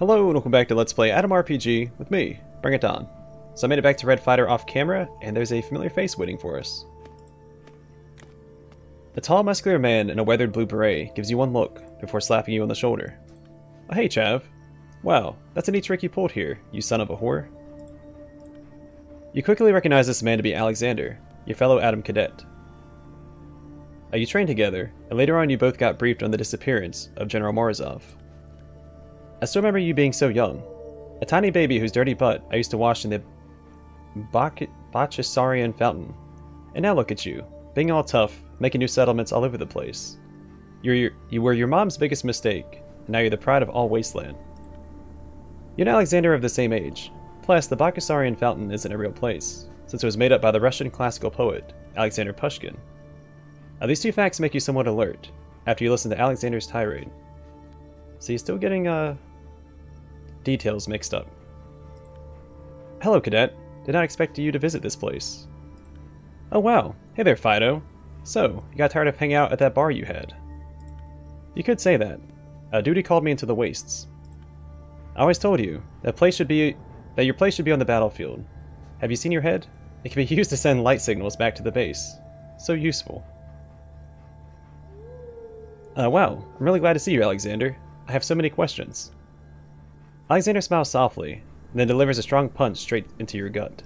Hello and welcome back to Let's Play Atom RPG with me, Bring It On. So I made it back to Red Fighter off camera, and there's a familiar face waiting for us. A tall, muscular man in a weathered blue beret gives you one look before slapping you on the shoulder. Oh, hey, Chav. Wow, that's a neat trick you pulled here, you son of a whore. You quickly recognize this man to be Alexander, your fellow Atom cadet. You trained together, and later on you both got briefed on the disappearance of General Morozov. I still remember you being so young. A tiny baby whose dirty butt I used to wash in the Bachisarian fountain. And now look at you, being all tough, making new settlements all over the place. You were your mom's biggest mistake, and now you're the pride of all Wasteland. You and Alexander are of the same age. Plus, the Bachisarian fountain isn't a real place, since it was made up by the Russian classical poet, Alexander Pushkin. These two facts make you somewhat alert, after you listen to Alexander's tirade. So you're still getting, details mixed up. Hello, Cadet. Did not expect you to visit this place. Oh wow. Hey there, Fido. So, you got tired of hanging out at that bar you had? You could say that. Duty called me into the wastes. I always told you, that your place should be on the battlefield. Have you seen your head? It can be used to send light signals back to the base. So useful. Wow. I'm really glad to see you, Alexander. I have so many questions. Alexander smiles softly, and then delivers a strong punch straight into your gut.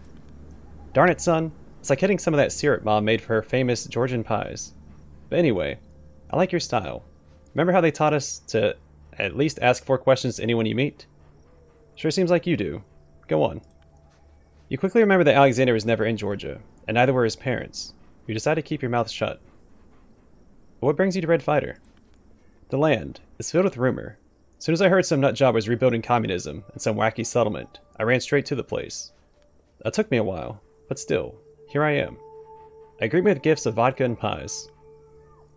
Darn it, son. It's like hitting some of that syrup Mom made for her famous Georgian pies. But anyway, I like your style. Remember how they taught us to at least ask 4 questions to anyone you meet? Sure seems like you do. Go on. You quickly remember that Alexander was never in Georgia, and neither were his parents. You decide to keep your mouth shut. But what brings you to Red Fighter? The land is filled with rumor. As soon as I heard some nutjob was rebuilding communism in some wacky settlement, I ran straight to the place. It took me a while, but still, here I am. I greet me with gifts of vodka and pies.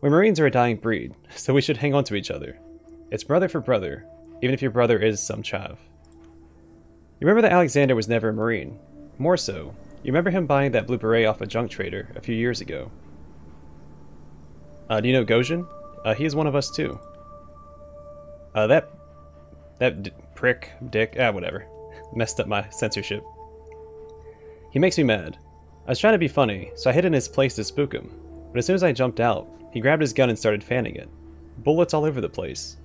We Marines are a dying breed, so we should hang on to each other. It's brother for brother, even if your brother is some chav. You remember that Alexander was never a Marine. More so, you remember him buying that blue beret off a junk trader a few years ago. Do you know Gojin? He is one of us too. Prick, dick, whatever. Messed up my censorship. He makes me mad. I was trying to be funny, so I hid in his place to spook him. But as soon as I jumped out, he grabbed his gun and started fanning it. Bullets all over the place.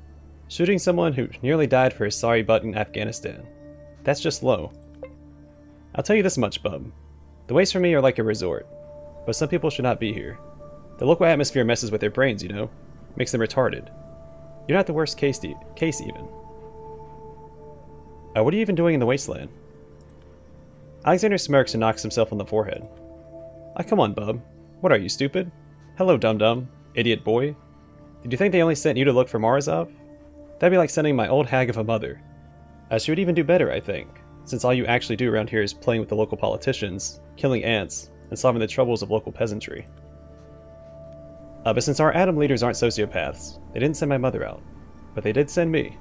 Shooting someone who nearly died for his sorry butt in Afghanistan. That's just low. I'll tell you this much, bub. The wastes for me are like a resort. But some people should not be here. The local atmosphere messes with their brains, you know. Makes them retarded. You're not the worst case even. What are you even doing in the wasteland? Alexander smirks and knocks himself on the forehead. Come on, bub. What are you, stupid? Hello, dum-dum. Idiot boy. Did you think they only sent you to look for Morozov? That'd be like sending my old hag of a mother. She would even do better, I think, since all you actually do around here is playing with the local politicians, killing ants, and solving the troubles of local peasantry. But since our Atom leaders aren't sociopaths, they didn't send my mother out. But they did send me.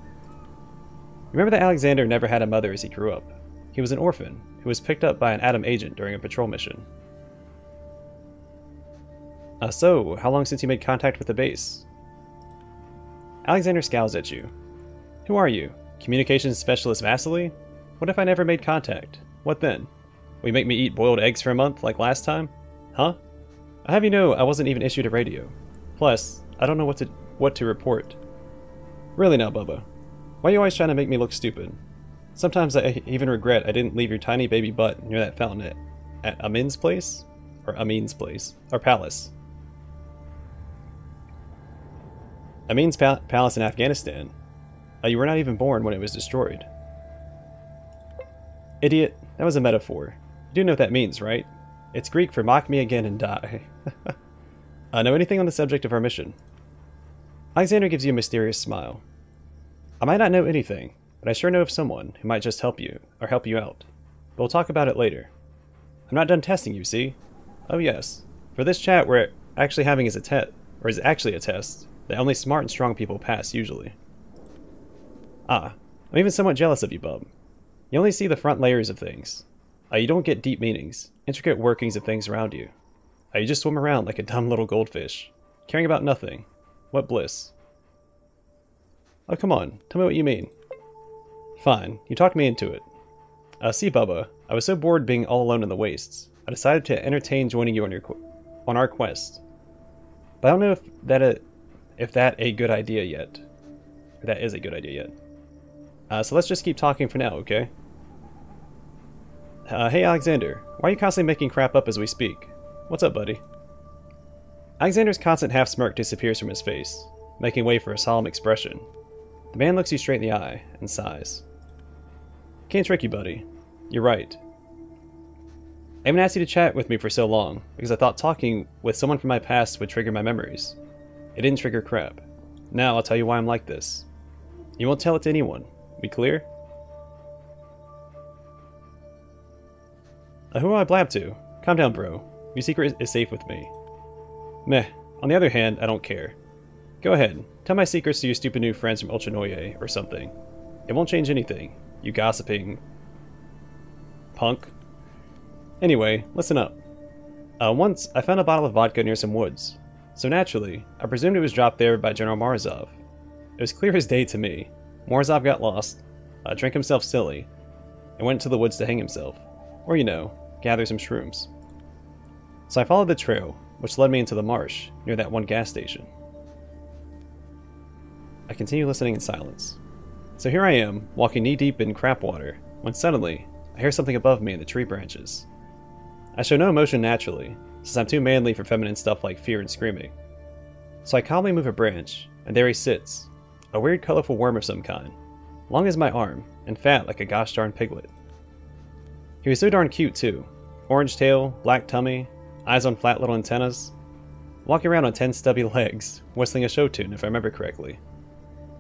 Remember that Alexander never had a mother as he grew up. He was an orphan, who was picked up by an Atom agent during a patrol mission. So, how long since you made contact with the base? Alexander scowls at you. Who are you? Communications Specialist Vasily? What if I never made contact? What then? Will you make me eat boiled eggs for a month, like last time? Huh? I have you know I wasn't even issued a radio. Plus, I don't know what to report. Really now, Bubba. Why are you always trying to make me look stupid? Sometimes I even regret I didn't leave your tiny baby butt near that fountain at Amin's place? Or Amin's place. Or palace. Amin's palace in Afghanistan. You were not even born when it was destroyed. Idiot, that was a metaphor. You do know what that means, right? It's Greek for mock me again and die. Know anything on the subject of our mission? Alexander gives you a mysterious smile. I might not know anything, but I sure know of someone who might just help you, or help you out. But we'll talk about it later. I'm not done testing you, see? Oh yes. For this chat we're actually having is actually a test that only smart and strong people pass usually. I'm even somewhat jealous of you, bub. You only see the front layers of things. You don't get deep meanings, intricate workings of things around you. You just swim around like a dumb little goldfish, caring about nothing. What bliss. Oh, come on, tell me what you mean. Fine, you talked me into it. See, Bubba, I was so bored being all alone in the wastes, I decided to entertain joining you on our quest. But I don't know if that a good idea yet. Or that is a good idea yet. So let's just keep talking for now, okay? Hey Alexander, why are you constantly making crap up as we speak? What's up, buddy? Alexander's constant half-smirk disappears from his face, making way for a solemn expression. The man looks you straight in the eye and sighs. Can't trick you, buddy. You're right. I haven't asked you to chat with me for so long, because I thought talking with someone from my past would trigger my memories. It didn't trigger crap. Now I'll tell you why I'm like this. You won't tell it to anyone. We clear? Who will I blab to? Calm down, bro. Your secret is safe with me. Meh. On the other hand, I don't care. Go ahead. Tell my secrets to your stupid new friends from Ultranoye or something. It won't change anything. You gossiping punk. Anyway, listen up. Once, I found a bottle of vodka near some woods. So naturally, I presumed it was dropped there by General Morozov. It was clear as day to me. Morozov got lost, drank himself silly, and went into the woods to hang himself. Or, you know, gather some shrooms. So I followed the trail, which led me into the marsh, near that one gas station. I continue listening in silence. So here I am, walking knee-deep in crap water, when suddenly, I hear something above me in the tree branches. I show no emotion naturally, since I'm too manly for feminine stuff like fear and screaming. So I calmly move a branch, and there he sits, a weird colorful worm of some kind, long as my arm, and fat like a gosh darn piglet. He was so darn cute too, orange tail, black tummy, eyes on flat little antennas, walking around on 10 stubby legs, whistling a show tune if I remember correctly.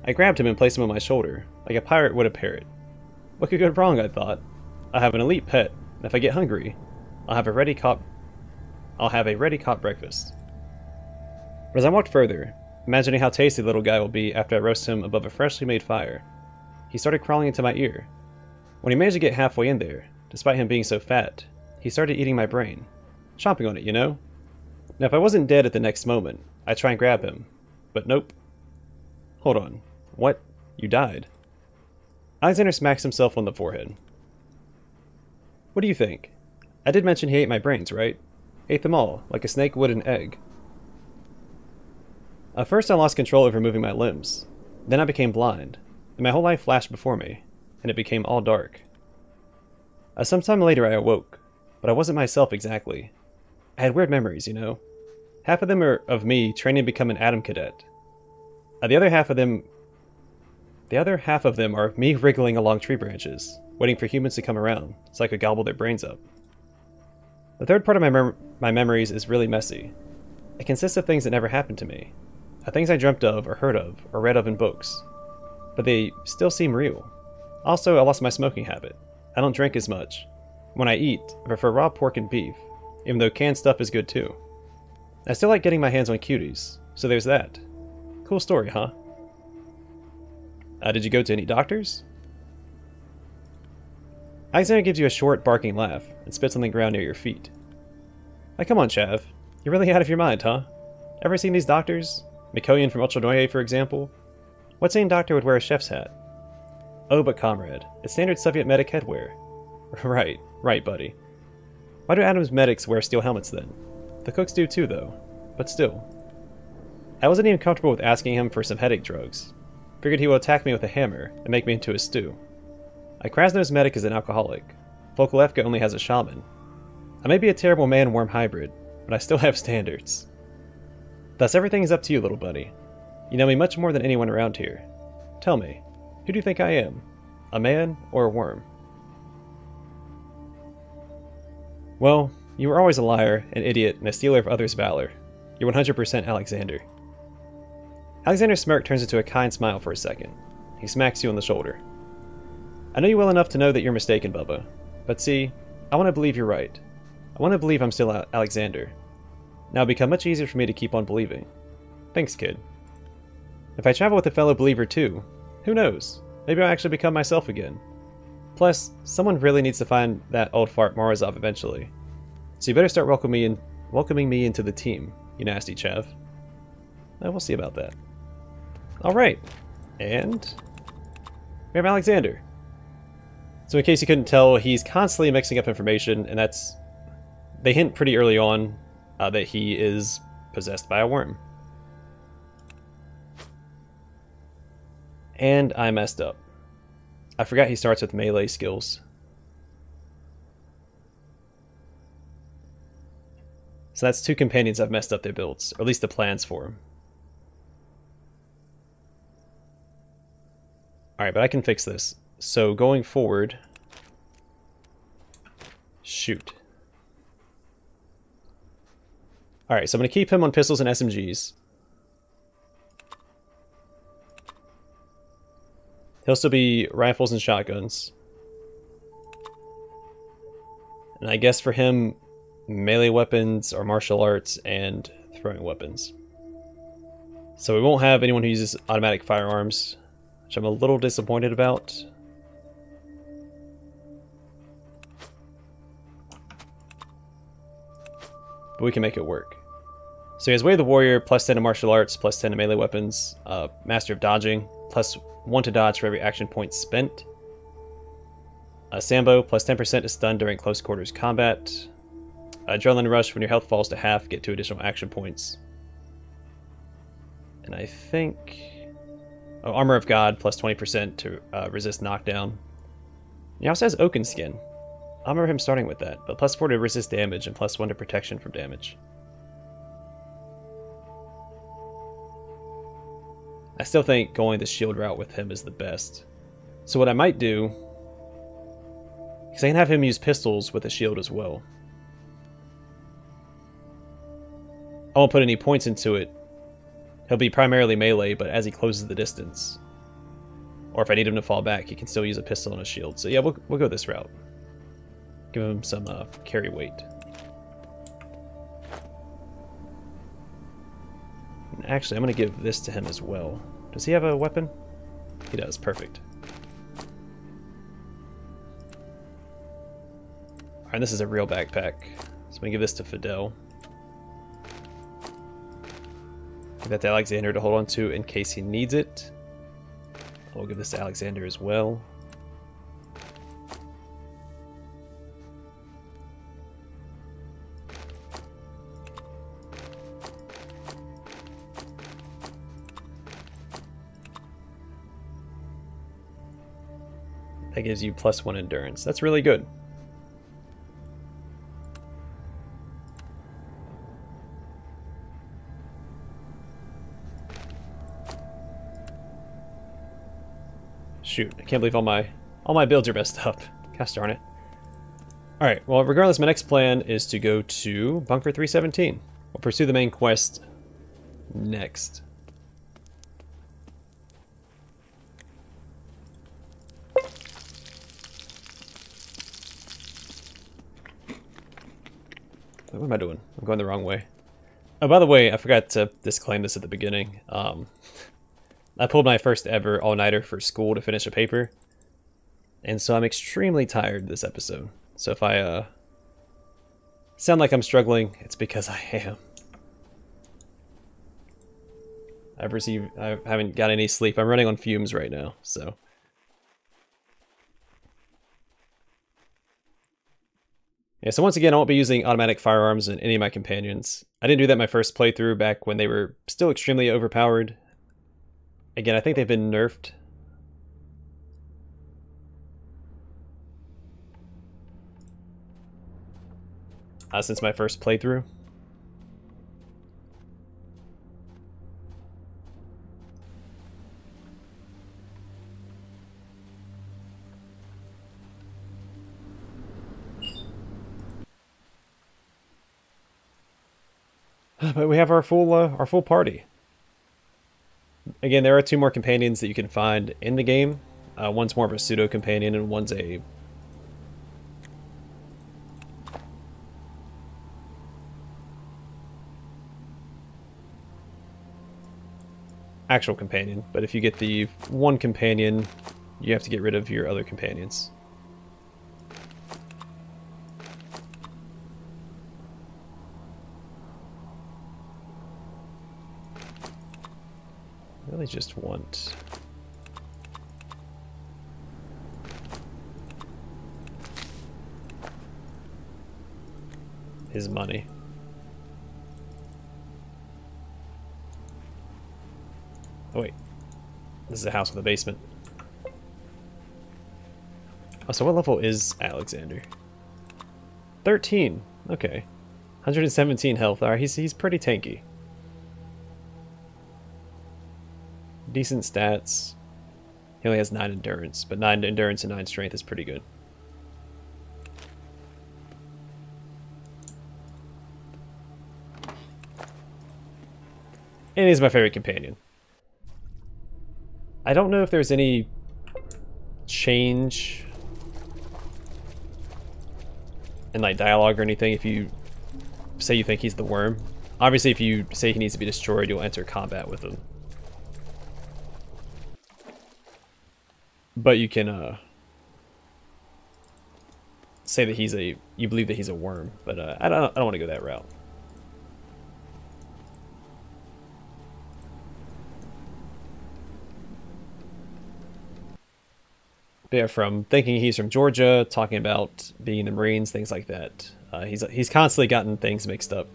I grabbed him and placed him on my shoulder, like a pirate would a parrot. What could go wrong, I thought? I have an elite pet, and if I get hungry, I'll have a ready caught breakfast. But as I walked further, imagining how tasty the little guy will be after I roast him above a freshly made fire, he started crawling into my ear. When he managed to get halfway in there, despite him being so fat, he started eating my brain. Chomping on it, you know? Now if I wasn't dead at the next moment, I'd try and grab him. But nope. Hold on. What? You died? Alexander smacks himself on the forehead. What do you think? I did mention he ate my brains, right? Ate them all, like a snake would an egg. At first I lost control over moving my limbs. Then I became blind, and my whole life flashed before me, and it became all dark. Sometime later I awoke, but I wasn't myself exactly. I had weird memories, you know? Half of them are of me training to become an Atom Cadet. The other half of them are of me wriggling along tree branches, waiting for humans to come around, so I could gobble their brains up. The third part of my memories is really messy. It consists of things that never happened to me. Things I dreamt of, or heard of, or read of in books. But they still seem real. Also, I lost my smoking habit. I don't drink as much. When I eat, I prefer raw pork and beef, even though canned stuff is good too. I still like getting my hands on cuties, so there's that. Cool story, huh? Did you go to any doctors? Alexander gives you a short, barking laugh and spits on the ground near your feet. Come on, Chav. You're really out of your mind, huh? Ever seen these doctors? Mikoyan from Ultranoye, for example? What sane doctor would wear a chef's hat? Oh, but comrade, it's standard Soviet medic headwear. Right, buddy. Why do Adam's medics wear steel helmets then? The cooks do too, though. But still. I wasn't even comfortable with asking him for some headache drugs. Figured he would attack me with a hammer and make me into a stew. Krasnod's medic is an alcoholic. Volkolevka only has a shaman. I may be a terrible man-worm hybrid, but I still have standards. Thus everything is up to you, little buddy. You know me much more than anyone around here. Tell me, who do you think I am? A man or a worm? Well, you were always a liar, an idiot, and a stealer of others' valor. You're 100% Alexander. Alexander's smirk turns into a kind smile for a second. He smacks you on the shoulder. I know you well enough to know that you're mistaken, Bubba. But see, I want to believe you're right. I want to believe I'm still Alexander. Now it'll become much easier for me to keep on believing. Thanks, kid. If I travel with a fellow believer too, who knows? Maybe I'll actually become myself again. Plus, someone really needs to find that old fart Morozov eventually. So you better start welcoming me into the team, you nasty chav. We'll see about that. Alright. And we have Alexander. So in case you couldn't tell, he's constantly mixing up information, and that's... They hint pretty early on that he is possessed by a worm. And I messed up. I forgot he starts with melee skills. So that's 2 companions I've messed up their builds, or at least the plans for them. Alright, but I can fix this. So going forward... Shoot. Alright, so I'm going to keep him on pistols and SMGs. He'll still be rifles and shotguns. And I guess for him, melee weapons or martial arts and throwing weapons. So we won't have anyone who uses automatic firearms, which I'm a little disappointed about. But we can make it work. So he has Way of the Warrior, plus 10 to martial arts, plus 10 to melee weapons, Master of Dodging, plus 1 to dodge for every action point spent. Sambo, plus 10% to stun during close quarters combat. Adrenaline Rush, when your health falls to half, get 2 additional action points. And I think... Oh, Armor of God, plus 20% to resist knockdown. He also has Oaken Skin. I remember him starting with that, but plus 4 to resist damage and plus 1 to protection from damage. I still think going the shield route with him is the best. So what I might do, because I can have him use pistols with a shield as well. I won't put any points into it. He'll be primarily melee, but as he closes the distance, or if I need him to fall back, he can still use a pistol and a shield. So yeah, we'll go this route. Give him some carry weight. And actually, I'm going to give this to him as well. Does he have a weapon? He does. Perfect. Alright, this is a real backpack. So I'm going to give this to Fidel. Give that to Alexander to hold on to in case he needs it. I'll give this to Alexander as well. That gives you plus 1 endurance. That's really good. Shoot, I can't believe all my builds are messed up. Gosh darn it. Alright, well regardless, my next plan is to go to Bunker 317. We'll pursue the main quest next. What am I doing? I'm going the wrong way. Oh, by the way, I forgot to disclaim this at the beginning. I pulled my first ever all-nighter for school to finish a paper. And so I'm extremely tired this episode. So if I sound like I'm struggling, it's because I am. I haven't got any sleep. I'm running on fumes right now, so. Yeah, so once again, I won't be using automatic firearms in any of my companions. I didn't do that my first playthrough back when they were still extremely overpowered. Again, I think they've been nerfed. Since my first playthrough. But we have our full party. Again, there are 2 more companions that you can find in the game. One's more of a pseudo companion, and one's a actual companion. But if you get the one companion, you have to get rid of your other companions. I really just want... his money. Oh wait, this is a house with a basement. Oh, so what level is Alexander? 13. Okay, 117 health. Alright, he's pretty tanky. Decent stats. He only has 9 endurance, but 9 endurance and 9 strength is pretty good. And he's my favorite companion. I don't know if there's any change in like dialogue or anything if you say you think he's the worm. Obviously if you say he needs to be destroyed, you'll enter combat with him. But you can say that you believe that he's a worm, but I don't want to go that route. Yeah, from thinking he's from Georgia, talking about being in the Marines, things like that. He's constantly gotten things mixed up.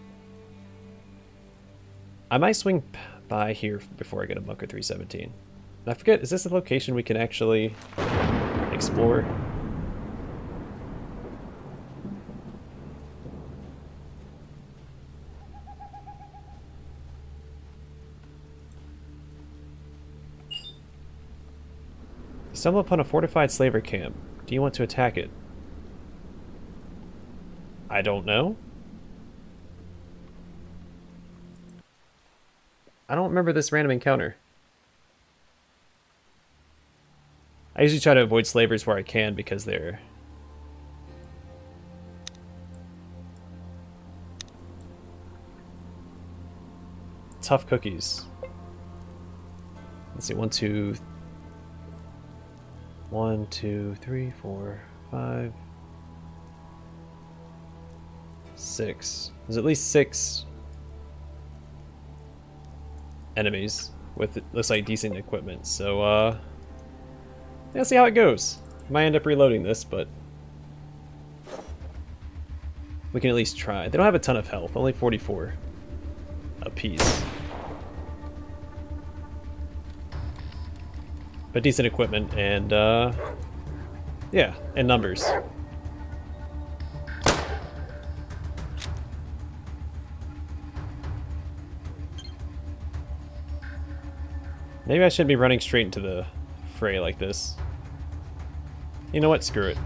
I might swing by here before I go to Bunker 317. And I forget, is this a location we can actually explore? Stumble upon a fortified slaver camp. Do you want to attack it? I don't know. I don't remember this random encounter. I usually try to avoid slavers where I can because they're tough cookies. Let's see, 1, 2, 3, 4, 5, 6. There's at least 6 enemies with, it looks like, decent equipment. So, yeah, see how it goes. Might end up reloading this, but we can at least try. They don't have a ton of health, only 44 apiece. But decent equipment and, yeah, and numbers. Maybe I shouldn't be running straight into the fray like this. You know what? Screw it.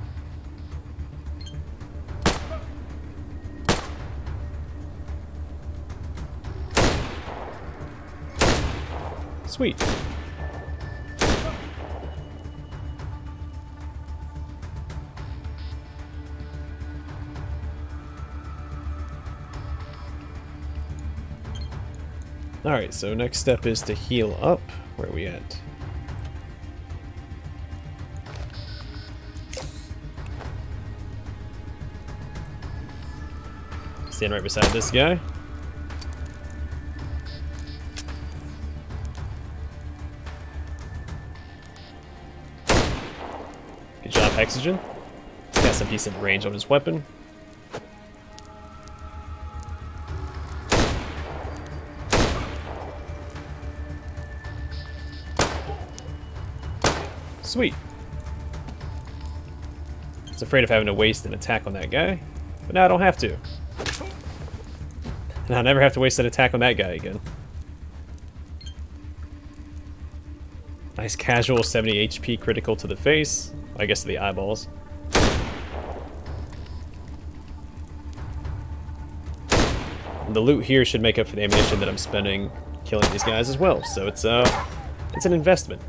Sweet. Alright, so next step is to heal up. Where are we at? Stand right beside this guy. Good job, Hexogen. Got some decent range on his weapon. Sweet. I was afraid of having to waste an attack on that guy, but now I don't have to. And I'll never have to waste an attack on that guy again. Nice casual 70 HP critical to the face. I guess to the eyeballs. And the loot here should make up for the ammunition that I'm spending killing these guys as well. So it's an investment.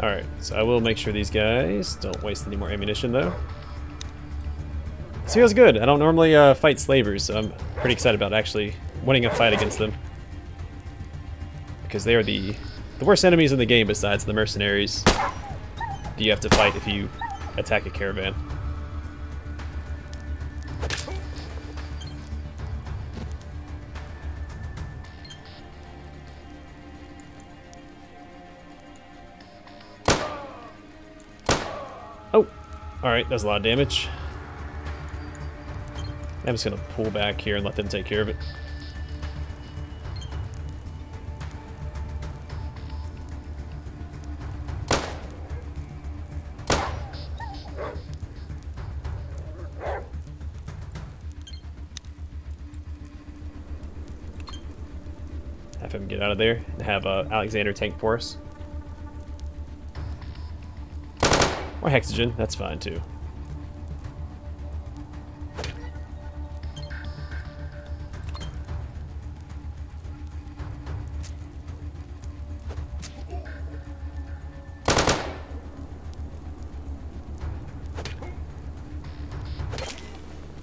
Alright, so I will make sure these guys don't waste any more ammunition, though. This feels good. I don't normally fight slavers, so I'm pretty excited about actually winning a fight against them. because they are the worst enemies in the game besides the mercenaries that you have to fight if you attack a caravan. Oh! Alright, that's a lot of damage. I'm just gonna pull back here and let them take care of it. Have him get out of there and have Alexander tank for us. Or Hexogen, that's fine too.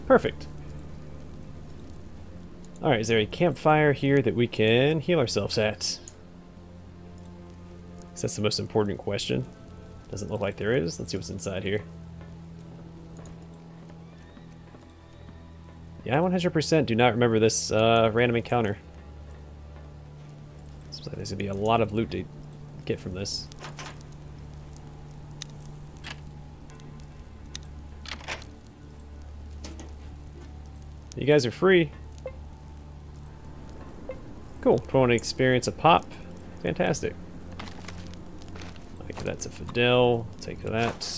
Perfect. Alright, is there a campfire here that we can heal ourselves at? That's the most important question. Doesn't look like there is. Let's see what's inside here. Yeah, I 100% do not remember this random encounter. Seems like there's going to be a lot of loot to get from this. You guys are free. Cool. If I want to experience a pop, fantastic. I'll give that to Fidel. Take that.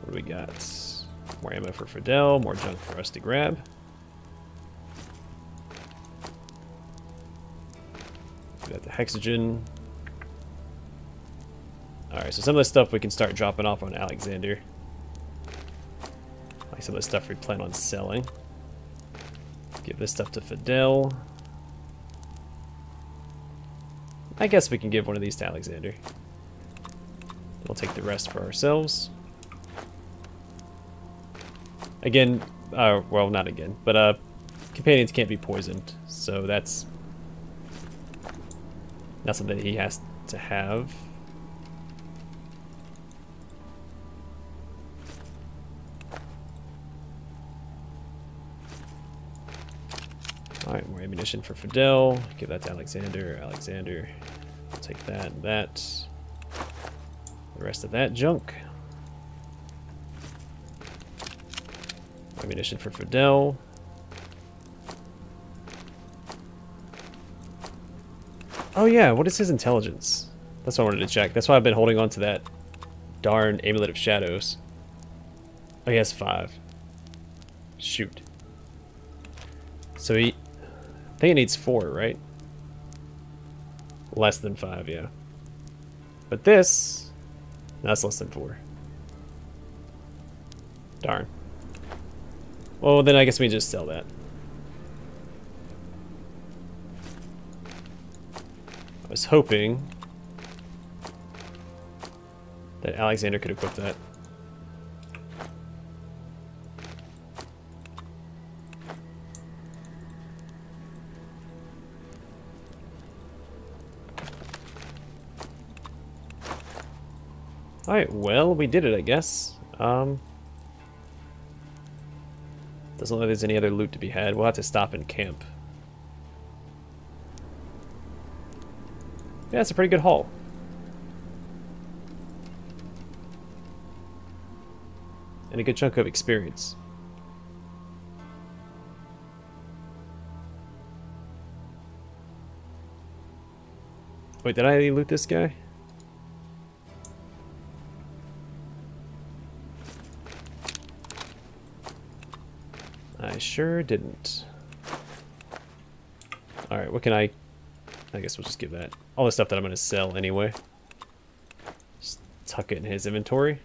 What do we got? More ammo for Fidel. More junk for us to grab. We got the Hexogen. Alright, so some of this stuff we can start dropping off on Alexander. Like some of the stuff we plan on selling. Give this stuff to Fidel. I guess we can give one of these to Alexander. We'll take the rest for ourselves. Again, well, not again, but companions can't be poisoned, so that's not something he has to have. Alright, more ammunition for Fidel. Give that to Alexander. Alexander, I'll take that and that. The rest of that junk. Ammunition for Fidel. Oh yeah, what is his intelligence? That's what I wanted to check. That's why I've been holding on to that darn Amulet of Shadows. Oh, he has 5. Shoot. So I think it needs 4, right? Less than 5, yeah. But this, that's less than 4. Darn. Well, then I guess we just sell that. I was hoping that Alexander could equip that. Alright, well, we did it, I guess. Doesn't look like there's any other loot to be had. We'll have to stop and camp. Yeah, it's a pretty good haul. And a good chunk of experience. Wait, did I loot this guy? I sure didn't. Alright, what can I guess we'll just give that. All the stuff that I'm going to sell anyway. Just tuck it in his inventory.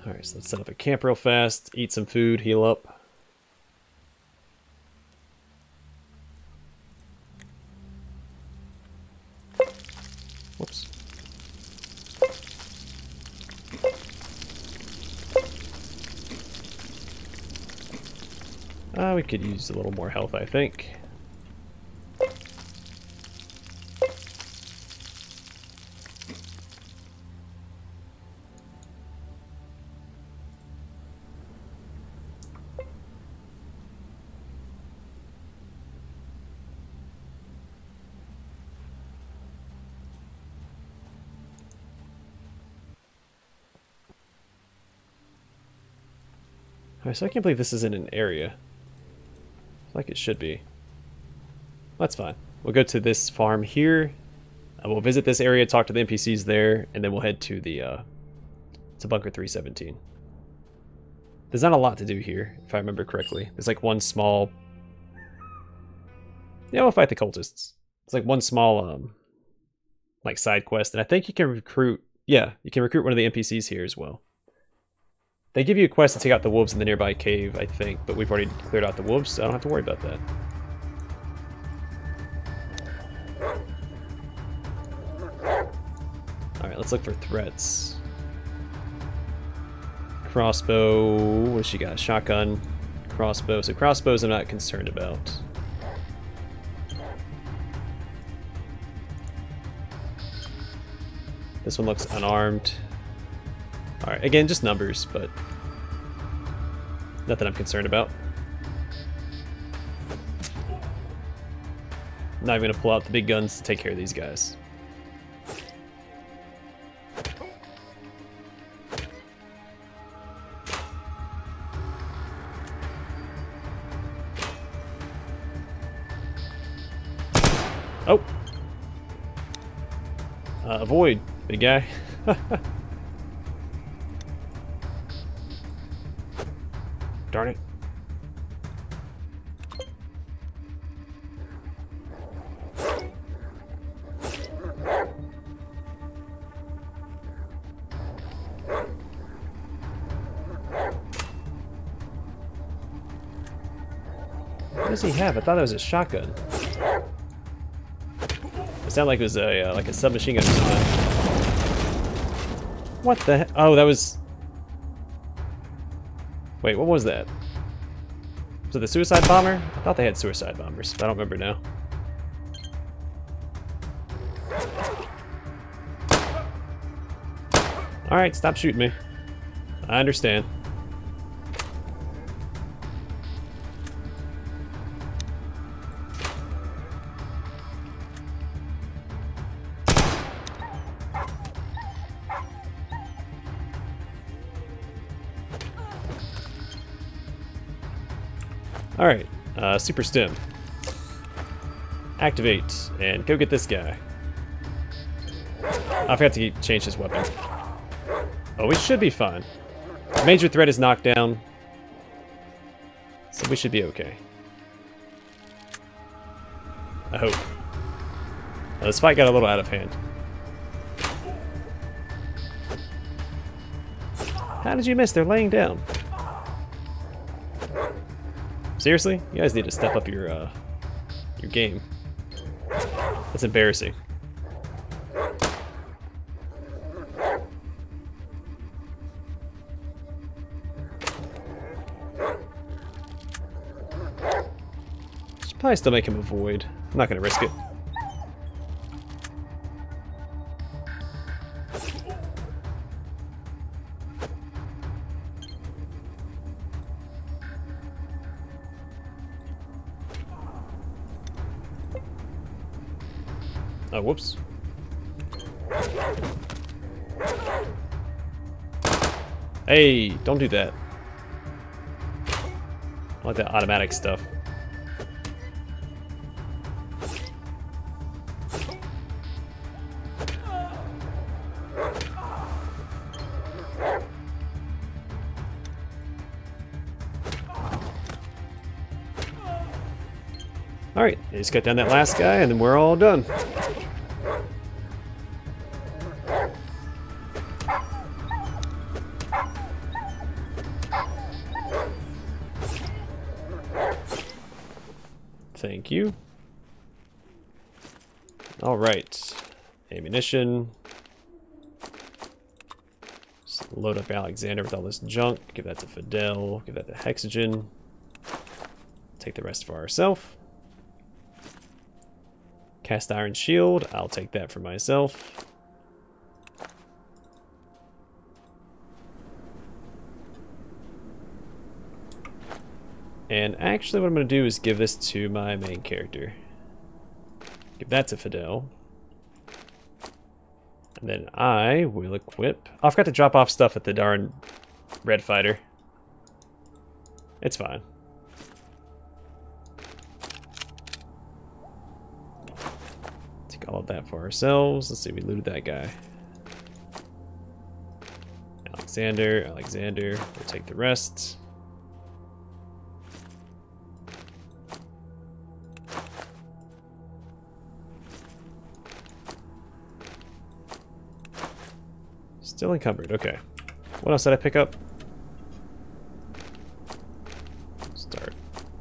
Alright, so let's set up a camp real fast, eat some food, heal up. Whoops. We could use a little more health, I think. Alright, so I can't believe this isn't an area. Like it should be. That's fine. We'll go to this farm here. We'll visit this area, talk to the NPCs there, and then we'll head to the to Bunker 317. There's not a lot to do here, if I remember correctly. There's like one small... Yeah, we'll fight the cultists. It's like one small like side quest, and I think you can recruit... Yeah, you can recruit one of the NPCs here as well. They give you a quest to take out the wolves in the nearby cave, I think, but we've already cleared out the wolves, so I don't have to worry about that. Alright, let's look for threats. Crossbow, what does she got? Shotgun, crossbow. So crossbows I'm not concerned about. This one looks unarmed. Alright, again, just numbers, but nothing I'm concerned about. I'm not even going to pull out the big guns to take care of these guys. Oh! Avoid, big guy. Darn it. What does he have? I thought it was a shotgun. It sounded like it was a like a submachine gun or something. What the heck? Oh, that was... Wait, what was that? Was it the suicide bomber? I thought they had suicide bombers, but I don't remember now. Alright, stop shooting me. I understand. Alright, super stim. Activate, and go get this guy. I forgot to change his weapon. Oh, we should be fine. Major threat is knocked down, so we should be okay. I hope. This fight got a little out of hand. How did you miss? They're laying down. Seriously? You guys need to step up your game. That's embarrassing. Should probably still make him avoid. I'm not gonna risk it. Oh, whoops. Hey, don't do that. I like that automatic stuff. Alright, just cut down that last guy and then we're all done. Thank you. Alright. Ammunition. Just load up Alexander with all this junk. Give that to Fidel. Give that to Hexogen. Take the rest for ourselves. Cast iron shield. I'll take that for myself. And actually what I'm going to do is give this to my main character. Give that to Fidel. And then I will equip... Oh, I forgot to drop off stuff at the darn red fighter. It's fine. Take all of that for ourselves. Let's see, we looted that guy. Alexander. We'll take the rest. Still encumbered, okay. What else did I pick up? Start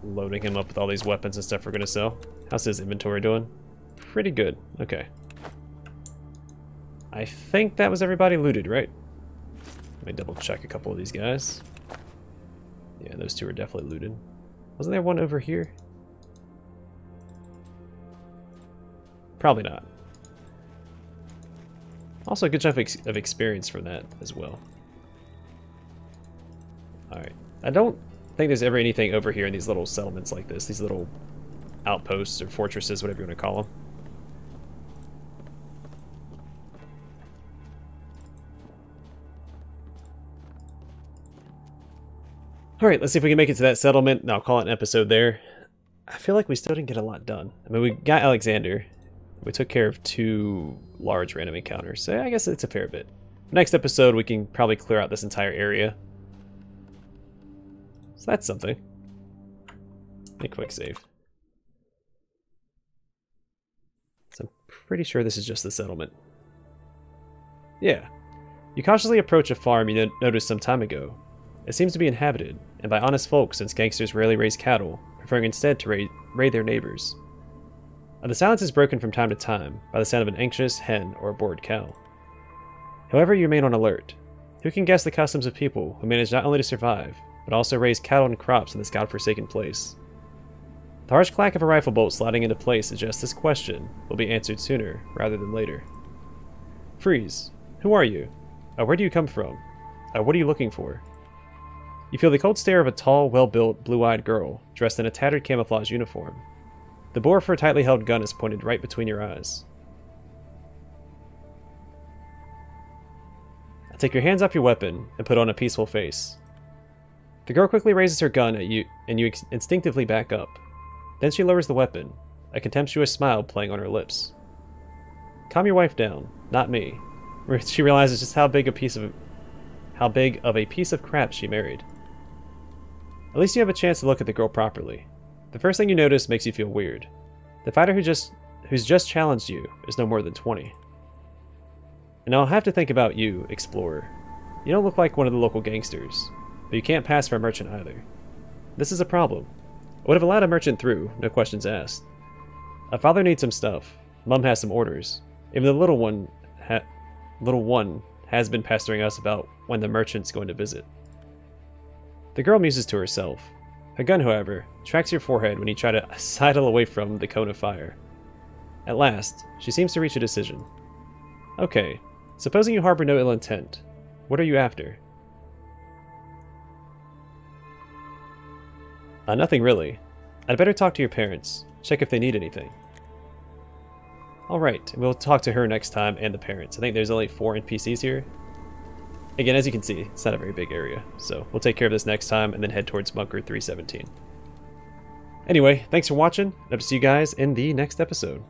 loading him up with all these weapons and stuff we're gonna sell. How's his inventory doing? Pretty good, okay. I think that was everybody looted, right? Let me double check a couple of these guys. Yeah, those two are definitely looted. Wasn't there one over here? Probably not. Also a good chunk of experience from that as well. Alright. I don't think there's ever anything over here in these little settlements like this. These little outposts or fortresses, whatever you want to call them. Alright, let's see if we can make it to that settlement, and I'll call it an episode there. I feel like we still didn't get a lot done. I mean, we got Alexander. We took care of 2 large random encounters, so I guess it's a fair bit. Next episode, we can probably clear out this entire area. So that's something. A quick save. So I'm pretty sure this is just the settlement. Yeah. You cautiously approach a farm you noticed some time ago. It seems to be inhabited, and by honest folk, since gangsters rarely raise cattle, preferring instead to raid their neighbors. The silence is broken from time to time by the sound of an anxious hen or a bored cow. However, you remain on alert. Who can guess the customs of people who manage not only to survive, but also raise cattle and crops in this godforsaken place? The harsh clack of a rifle bolt sliding into place suggests this question will be answered sooner rather than later. Freeze. Who are you? Where do you come from? What are you looking for? You feel the cold stare of a tall, well-built, blue-eyed girl dressed in a tattered camouflage uniform. The bore of her tightly held gun is pointed right between your eyes. Take your hands off your weapon and put on a peaceful face. The girl quickly raises her gun at you, and you instinctively back up. Then she lowers the weapon, a contemptuous smile playing on her lips. Calm your wife down, not me. She realizes just how big of a piece of crap she married. At least you have a chance to look at the girl properly. The first thing you notice makes you feel weird. The fighter who's just challenged you is no more than 20. And I'll have to think about you, explorer. You don't look like one of the local gangsters, but you can't pass for a merchant either. This is a problem. I would have allowed a merchant through, no questions asked. A father needs some stuff. Mum has some orders. Even the little one has been pestering us about when the merchant's going to visit. The girl muses to herself. Her gun, however, tracks your forehead when you try to sidle away from the cone of fire. At last, she seems to reach a decision. Okay, supposing you harbor no ill intent, what are you after? Nothing really. I'd better talk to your parents, check if they need anything. Alright, we'll talk to her next time and the parents. I think there's only 4 NPCs here. Again, as you can see, it's not a very big area, so we'll take care of this next time and then head towards Bunker 317. Anyway, thanks for watching, and hope to see you guys in the next episode.